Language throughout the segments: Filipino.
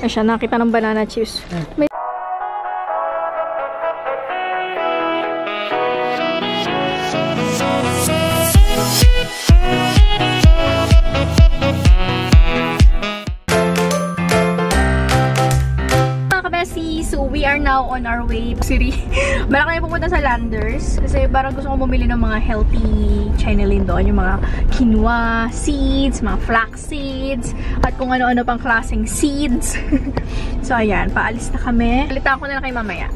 Ay siya, nakita ng banana chips. May so we are now on our way to Siri. Bala kami pupunta sa Landers kasi parang gusto kong bumili ng mga healthy chinelin doon, yung mga quinoa seeds, mga flax seeds, at kung ano-ano pang klaseng seeds. So ayan, paalis na kami. Balitaan ko na lang kayo mamaya.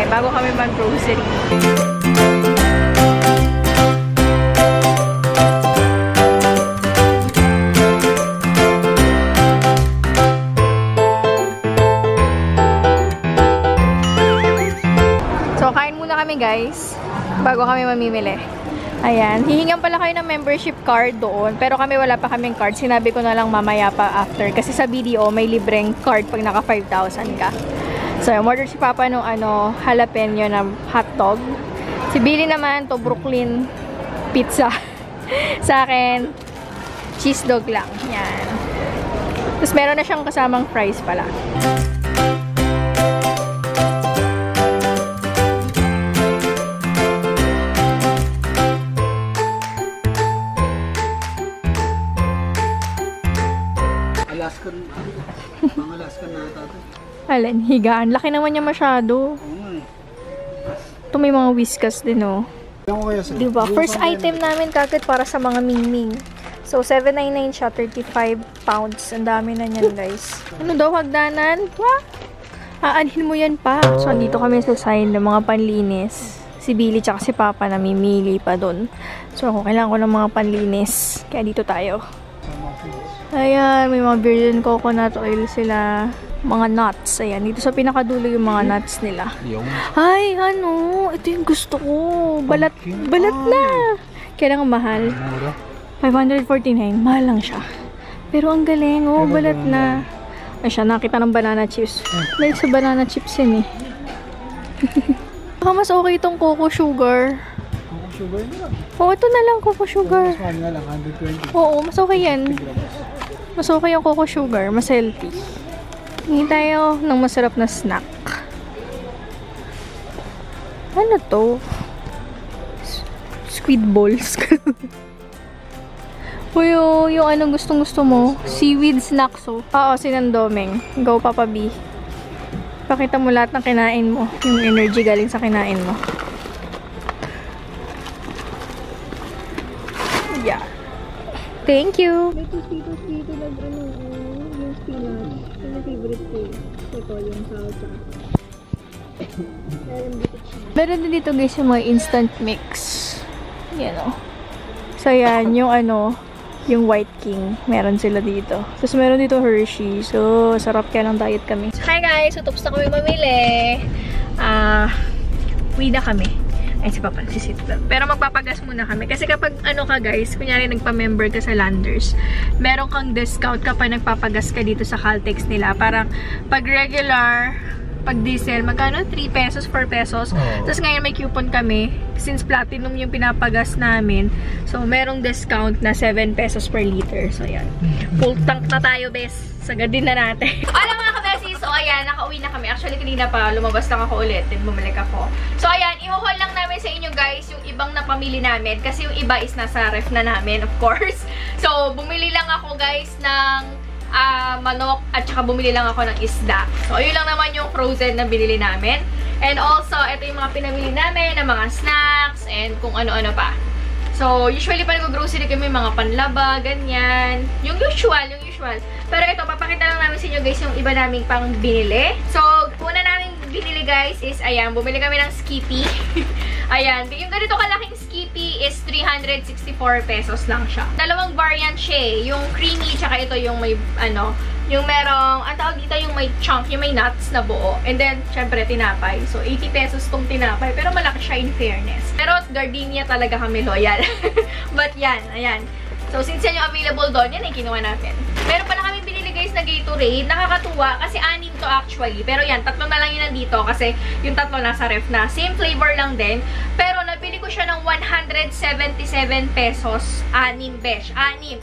Bago kami mag-grocery. So, kain muna kami guys, bago kami mamimili. Ayan, hihingan pala kayo ng membership card doon, pero kami wala pa kaming card. Sinabi ko na lang mamaya pa after, kasi sa video may libreng card pag naka 5,000 ka. So, order si Papa nung jalapeno na hotdog. Si Billy naman to Brooklyn pizza. Sa akin, cheese dog lang. Yan. Tapos meron na siyang kasamang fries pala. Alaskan, mga Alaskan na ata ito. Alin, higaan. Laki naman niya masyado. Ito may mga whiskas din, oh. Diba? First item namin kagad para sa mga mingming. So, $7.99 siya, 35 pounds. Ang dami na niyan, guys. Ano daw, hagdanan? Aanhin mo yan pa. So, dito kami sa sign ng mga panlinis. Si Billy tsaka si Papa namimili pa dun. So, kailangan ko ng mga panlinis. Kaya dito tayo. Ayan, may mga virgin coconut oil sila. Mga nuts. Ayan, dito sa pinakadulo yung mga nuts nila. Ay, ano? Ito yung gusto ko. Balat na. Kaya lang mahal. 549. Mahal lang siya. Pero ang galing, oh. Balat na. Ay siya, nakita ng banana chips. Dahil sa banana chips yun eh. Baka mas okay itong cocoa sugar. Cocoa sugar na lang. Oo, ito na lang, cocoa sugar. Mas mahal nga lang, 120. Oo, mas okay yan. Mas okay yung cocoa sugar. Mas healthy. Hingi tayo ng masarap na snack. Ano to? Squid balls. Uy, yung anong gustong-gusto mo? Seaweed snacks, oh. Oo, sinandomeng. Go, Papa B. Pakita mo lahat ng kinain mo. Yung energy galing sa kinain mo. Yeah. Thank you. May tostitos dito na yung spinach. Yung favorite ko. Ito, yung salsa. Meron din dito guys yung mga instant mix. Yan o. So yan, yung yung White King. Meron sila dito. Tapos meron dito Hershey. So, sarap kaya ng diet kami. Hi guys! So, tapos na kami mamili. Uwi na kami. Ay, si Papa, si seatbelt. Pero magpapagas muna kami. Kasi kapag, ka guys, kunyari nagpa-member ka sa Landers, meron kang discount kapag nagpapagas ka dito sa Caltex nila. Parang, pag regular, pag diesel, magkano? 3 pesos, 4 pesos. Tapos ngayon may coupon kami. Since platinum yung pinapagas namin, so merong discount na 7 pesos per liter. So, ayan. Full tank na tayo, bes. Sagad din na natin. Alam mga kabesi, so ayan, nakauwi na kami. Actually, kanina pa, lumabas lang ako ulit. Then, bumalik ako. So, ayan, i-haul lang namin sa inyo, guys, yung ibang napamili namin. Kasi yung iba is nasa ref na namin, of course. So, bumili lang ako, guys, ng manok at saka bumili lang ako ng isda. So, yun lang naman yung frozen na binili namin. And also, ito yung mga pinamili namin, na mga snacks, and kung ano-ano pa. So, usually pa nag-grocery kami, mga panlaba, ganyan. Yung usual. Pero ito, papakita lang namin sa inyo guys yung iba naming pang binili. So, una namin binili guys is, ayan, bumili kami ng Skippy. Ayan, yung ganito kalaking Skippy is 364 pesos lang siya. Dalawang variant siya eh. Yung creamy, tsaka ito yung may, Yung merong, ang tawag dito yung may chunk, yung may nuts na buo. And then, syempre, tinapay. So, 80 pesos tong tinapay. Pero malaki siya in fairness. Pero gardenia talaga kami loyal. But yan, ayan. So, since yan yung available doon, yan ay kinuha natin. Meron pala kami binili guys na Gatorade. Nakakatuwa kasi 6 to actually. Pero yan, 3 na lang yun nandito kasi yung 3 nasa ref na. Same flavor lang din. Pero nabili ko siya ng 177 pesos. 6 besh. 6.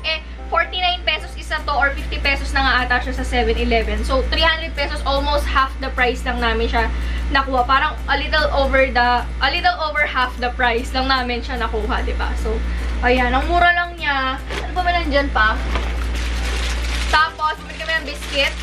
49 pesos isa to or 50 pesos na nga ata siya sa 7-Eleven. So, 300 pesos, almost half the price lang namin siya nakuha. Parang a little over half the price lang namin siya nakuha, diba? So, ayan, ang mura lang niya. Ano ba man nandyan pa? Tapos, bumili kami ng biscuit.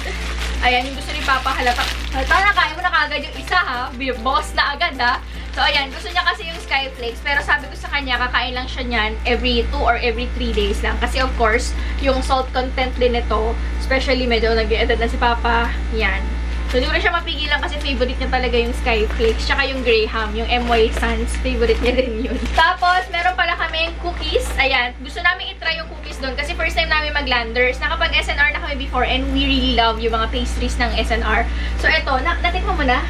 Ayan, yung gusto ni Papa, halata na kaya mo na kagad yung isa ha. Boss na agad ha. So, ayan, gusto niya kasi yung Skyflakes. Pero sabi ko sa kanya, kakain lang siya niyan every 2 or every 3 days lang. Kasi of course, yung salt content din nito, especially medyo nag-e-edad na si Papa, yan. So, hindi ko na siya mapigilan kasi favorite niya talaga yung Skyflakes. Tsaka yung Graham, yung MY Sans, favorite niya rin yun. Tapos, meron pala kaming cookies. Ayan, gusto namin itry yung cookies doon kasi first time namin mag-Landers. Nakapag SNR na kami before and we really love yung mga pastries ng SNR. So, eto, natikman mo na?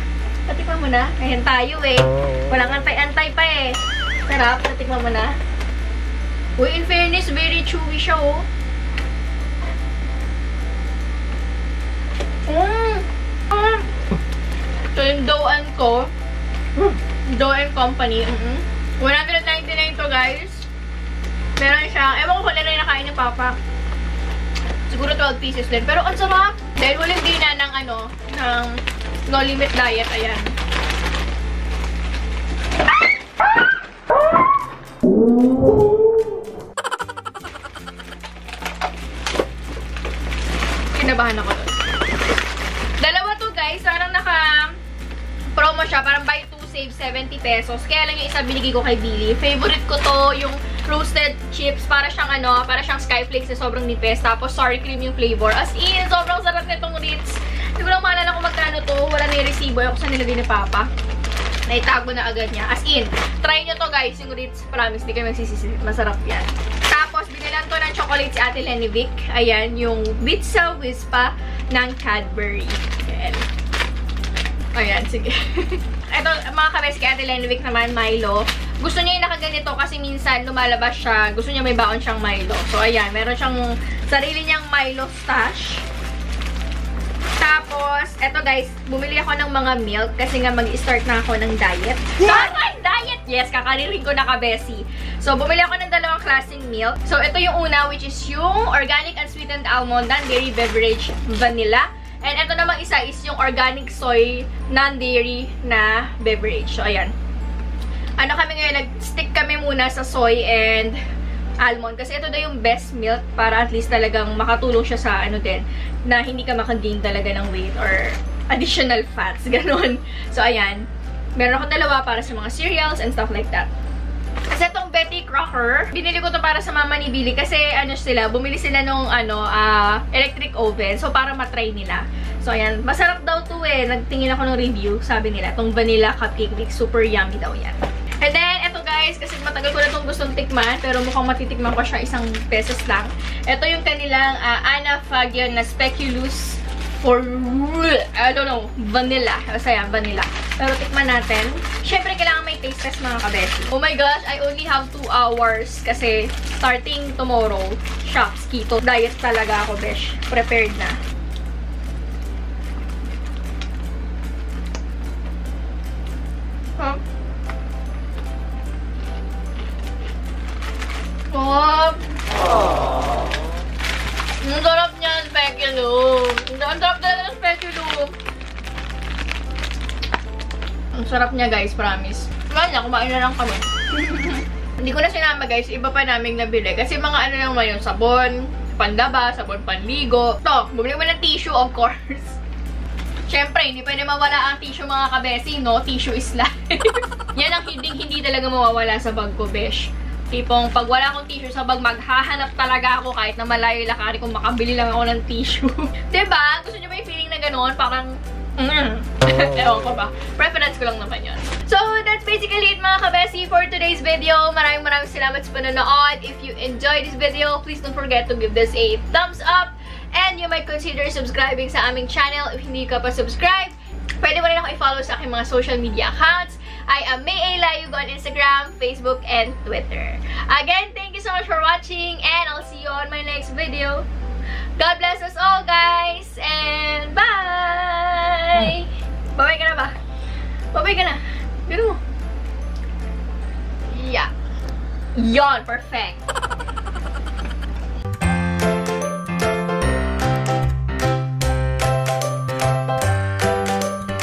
Natikman mo na? Ayan tayo eh. Walang antay-antay pa eh. Sarap, natikman mo na. Uy, in fairness, very chewy siya oh. So, yung Doan ko, Doan Company, 199 to guys. Meron siya, ewan ko kung na nakain ni Papa. Siguro 12 pieces din. Pero ang sarap! Dahil walang di na ng ng no limit diet, ayan. Kinabahan ako doon. Dalawa to guys, parang naka-promo siya, parang buy 2 save 70 pesos. Kaya lang yung isa binigay ko kay Billy. Favorite ko to, yung roasted chips, para siyang para siyang Skyflakes na sobrang nipis. Tapos sour cream yung flavor. As in, sobrang sarap nitong Ritz. Hindi ko lang maalala kung magkano to. Wala na yung resibo. Ako sa nilagay ni Papa. Naitago na agad niya. As in, try nyo to guys, yung Ritz. Promise, di kayo magsisisi. Masarap yan. Tapos, binilan ko ng chocolate si Ate Lenivic. Ayan, yung Pizza Wispa ng Cadbury. Ayan. Ayan, sige. Ito, mga kabes kay Ate Lenivic naman, Milo. Gusto niya yung nakaganito kasi minsan lumalabas siya. Gusto niya may baon siyang Milo. So, ayan, meron siyang sarili niyang Milo stash. Tapos, eto guys, bumili ako ng mga milk kasi nga mag-start na ako ng diet. Diet! Yes, kakaririn ko na kabesi. So, bumili ako ng 2 klaseng milk. So, ito yung una, which is yung organic unsweetened almond non-dairy beverage vanilla. And ito namang isa is yung organic soy non-dairy na beverage. So, ayan. Ano kami ngayon, nag-stick kami muna sa soy and almond. Kasi ito daw yung best milk para at least talagang makatulong siya sa din, na hindi ka makagain talaga ng weight or additional fats. Ganon. So, ayan. Meron akong 2 para sa mga cereals and stuff like that. Kasi itong Betty Crocker, binili ko to para sa mama ni Billy kasi bumili sila nung electric oven. So, para matry nila. So, ayan. Masarap daw to eh. Nagtingin ako ng review. Sabi nila, itong vanilla cupcake mix, super yummy daw yan. And then, eto guys, kasi matagal ko na itong gustong tikman, pero mukhang matitikman ko siya 1 pesos lang. Ito yung kanilang Anna Fagion na Speculous for, I don't know, vanilla. Basta yan, vanilla. Pero tikman natin. Siyempre, kailangan may taste test mga kabesi. Oh my gosh, I only have 2 hours kasi starting tomorrow, shops, keto. Diet talaga ako, besh. Prepared na. Huh? Oh. Ang sarap niya, speculum. Ang sarap talaga ng speculum. Ang sarap niya, guys, promise. Wala na, kumain na lang kami. Hindi ko na sinama, guys. Iba pa naming nabili. Kasi mga lang yun, sabon, panlaba, sabon panligo. So, bumili ko ng tissue, of course. Siyempre, hindi pwede mawala ang tissue, mga kabesi, no? Tissue is life. Yan ang hindi talaga mawawala sa bag ko, besh. Tipong, pag wala akong tissue sa bag, maghahanap talaga ako kahit na malayo lakari kung makabili lang ako ng tissue. Diba? Gusto nyo ba yung feeling na gano'n? Parang, ewan ko ba? Preference ko lang naman yun. So, that's basically it mga kabesi for today's video. Maraming salamat sa panonood. If you enjoyed this video, please don't forget to give this a thumbs up. And you might consider subscribing sa aming channel if hindi ka pa subscribe. Pwede mo rin ako i-follow sa aking mga social media accounts. I am May A. Layug on Instagram, Facebook, and Twitter. Again, thank you so much for watching, and I'll see you on my next video. God bless us all, guys, and bye! Babay ka na ba? Babay ka na. Gano'n mo. Yeah. Yon, perfect.